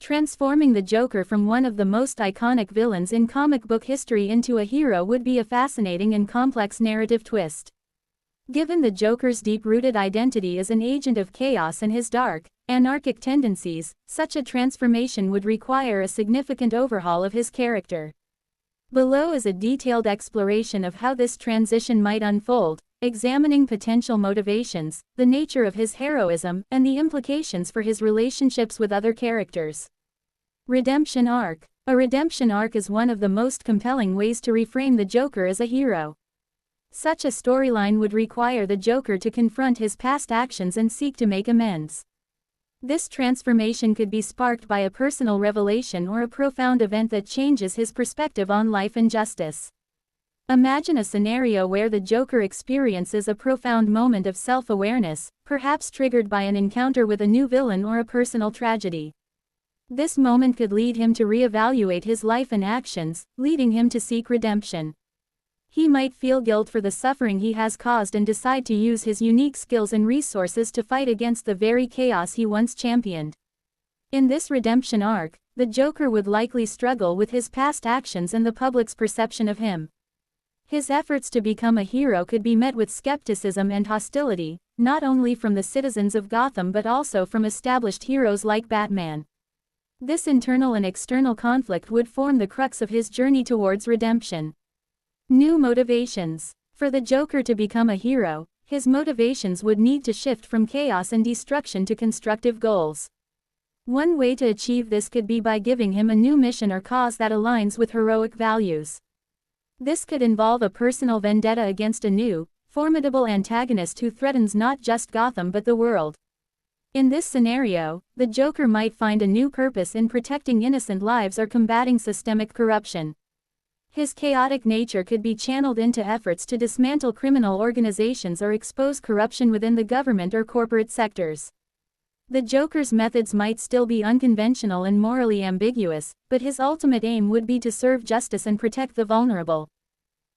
Transforming the Joker from one of the most iconic villains in comic book history into a hero would be a fascinating and complex narrative twist. Given the Joker's deep-rooted identity as an agent of chaos and his dark, anarchic tendencies, such a transformation would require a significant overhaul of his character. Below is a detailed exploration of how this transition might unfold, examining potential motivations, the nature of his heroism, and the implications for his relationships with other characters. Redemption Arc. A redemption arc is one of the most compelling ways to reframe the Joker as a hero. Such a storyline would require the Joker to confront his past actions and seek to make amends. This transformation could be sparked by a personal revelation or a profound event that changes his perspective on life and justice. Imagine a scenario where the Joker experiences a profound moment of self-awareness, perhaps triggered by an encounter with a new villain or a personal tragedy. This moment could lead him to reevaluate his life and actions, leading him to seek redemption. He might feel guilt for the suffering he has caused and decide to use his unique skills and resources to fight against the very chaos he once championed. In this redemption arc, the Joker would likely struggle with his past actions and the public's perception of him. His efforts to become a hero could be met with skepticism and hostility, not only from the citizens of Gotham but also from established heroes like Batman. This internal and external conflict would form the crux of his journey towards redemption. New motivations. For the Joker to become a hero, his motivations would need to shift from chaos and destruction to constructive goals. One way to achieve this could be by giving him a new mission or cause that aligns with heroic values. This could involve a personal vendetta against a new, formidable antagonist who threatens not just Gotham but the world. In this scenario, the Joker might find a new purpose in protecting innocent lives or combating systemic corruption. His chaotic nature could be channeled into efforts to dismantle criminal organizations or expose corruption within the government or corporate sectors. The Joker's methods might still be unconventional and morally ambiguous, but his ultimate aim would be to serve justice and protect the vulnerable.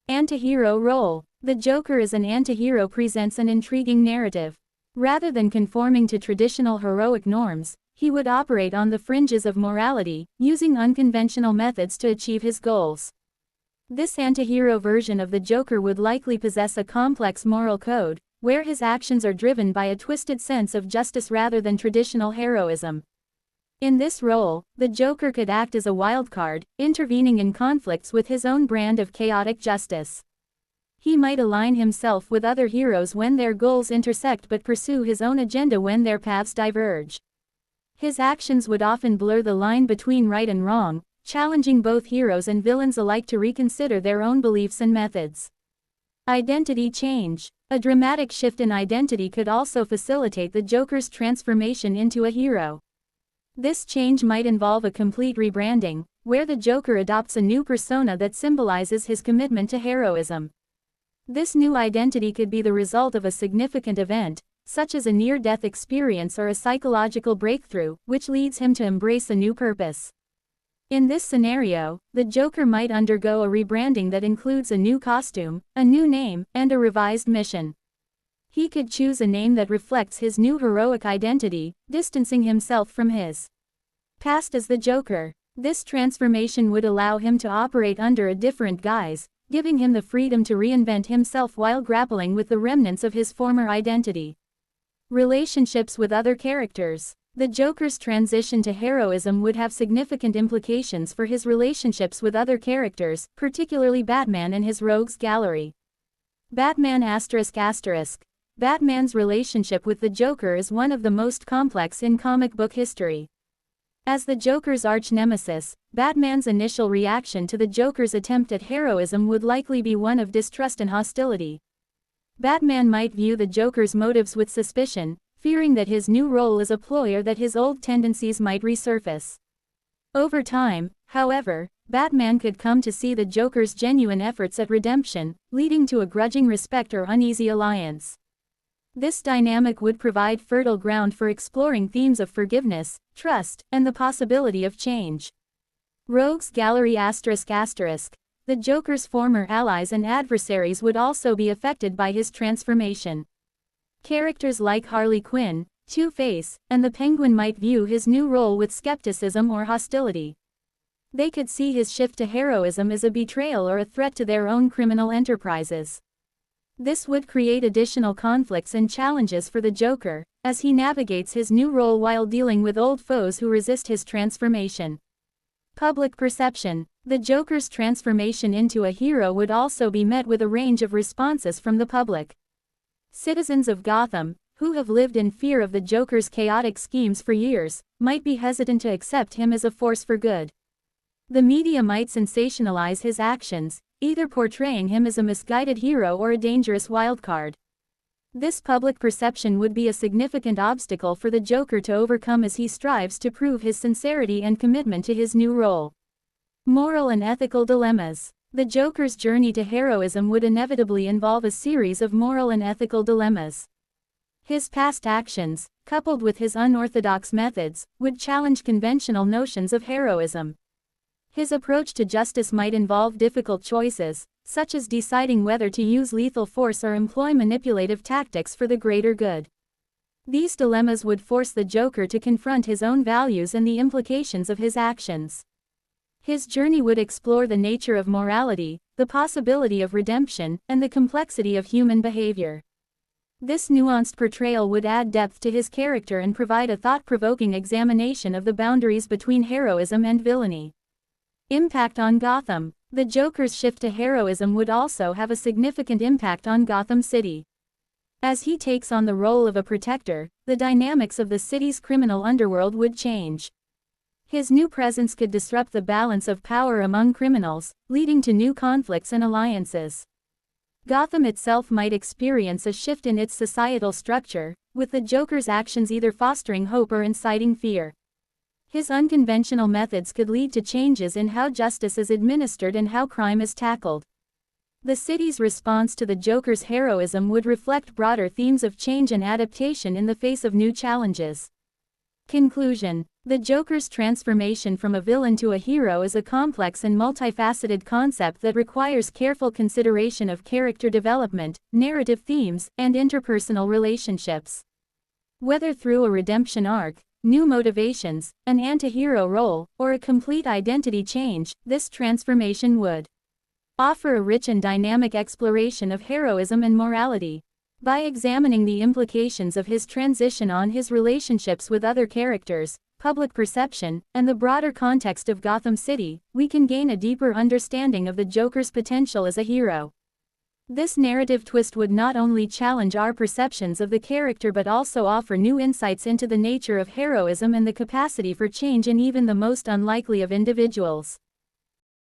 Antihero role. The Joker as an antihero presents an intriguing narrative. Rather than conforming to traditional heroic norms, he would operate on the fringes of morality, using unconventional methods to achieve his goals. This antihero version of the Joker would likely possess a complex moral code, where his actions are driven by a twisted sense of justice rather than traditional heroism. In this role, the Joker could act as a wildcard, intervening in conflicts with his own brand of chaotic justice. He might align himself with other heroes when their goals intersect but pursue his own agenda when their paths diverge. His actions would often blur the line between right and wrong, challenging both heroes and villains alike to reconsider their own beliefs and methods. Identity change. A dramatic shift in identity could also facilitate the Joker's transformation into a hero. This change might involve a complete rebranding, where the Joker adopts a new persona that symbolizes his commitment to heroism. This new identity could be the result of a significant event, such as a near-death experience or a psychological breakthrough, which leads him to embrace a new purpose. In this scenario, the Joker might undergo a rebranding that includes a new costume, a new name, and a revised mission. He could choose a name that reflects his new heroic identity, distancing himself from his past as the Joker. This transformation would allow him to operate under a different guise, giving him the freedom to reinvent himself while grappling with the remnants of his former identity. Relationships with other characters. The Joker's transition to heroism would have significant implications for his relationships with other characters, particularly Batman and his rogues gallery. Batman ***. Batman's relationship with the Joker is one of the most complex in comic book history. As the Joker's arch-nemesis, Batman's initial reaction to the Joker's attempt at heroism would likely be one of distrust and hostility. Batman might view the Joker's motives with suspicion, fearing that his new role is a ploy or that his old tendencies might resurface. Over time, however, Batman could come to see the Joker's genuine efforts at redemption, leading to a grudging respect or uneasy alliance. This dynamic would provide fertile ground for exploring themes of forgiveness, trust, and the possibility of change. Rogues Gallery ***. The Joker's former allies and adversaries would also be affected by his transformation. Characters like Harley Quinn, Two-Face, and the Penguin might view his new role with skepticism or hostility. They could see his shift to heroism as a betrayal or a threat to their own criminal enterprises. This would create additional conflicts and challenges for the Joker, as he navigates his new role while dealing with old foes who resist his transformation. Public perception. The Joker's transformation into a hero would also be met with a range of responses from the public. Citizens of Gotham, who have lived in fear of the Joker's chaotic schemes for years, might be hesitant to accept him as a force for good. The media might sensationalize his actions, either portraying him as a misguided hero or a dangerous wildcard. This public perception would be a significant obstacle for the Joker to overcome as he strives to prove his sincerity and commitment to his new role. Moral and ethical dilemmas. The Joker's journey to heroism would inevitably involve a series of moral and ethical dilemmas. His past actions, coupled with his unorthodox methods, would challenge conventional notions of heroism. His approach to justice might involve difficult choices, such as deciding whether to use lethal force or employ manipulative tactics for the greater good. These dilemmas would force the Joker to confront his own values and the implications of his actions. His journey would explore the nature of morality, the possibility of redemption, and the complexity of human behavior. This nuanced portrayal would add depth to his character and provide a thought-provoking examination of the boundaries between heroism and villainy. Impact on Gotham. The Joker's shift to heroism would also have a significant impact on Gotham City. As he takes on the role of a protector, the dynamics of the city's criminal underworld would change. His new presence could disrupt the balance of power among criminals, leading to new conflicts and alliances. Gotham itself might experience a shift in its societal structure, with the Joker's actions either fostering hope or inciting fear. His unconventional methods could lead to changes in how justice is administered and how crime is tackled. The city's response to the Joker's heroism would reflect broader themes of change and adaptation in the face of new challenges. Conclusion. The Joker's transformation from a villain to a hero is a complex and multifaceted concept that requires careful consideration of character development, narrative themes, and interpersonal relationships. Whether through a redemption arc, new motivations, an anti-hero role, or a complete identity change, this transformation would offer a rich and dynamic exploration of heroism and morality. By examining the implications of his transition on his relationships with other characters, public perception, and the broader context of Gotham City, we can gain a deeper understanding of the Joker's potential as a hero. This narrative twist would not only challenge our perceptions of the character but also offer new insights into the nature of heroism and the capacity for change in even the most unlikely of individuals.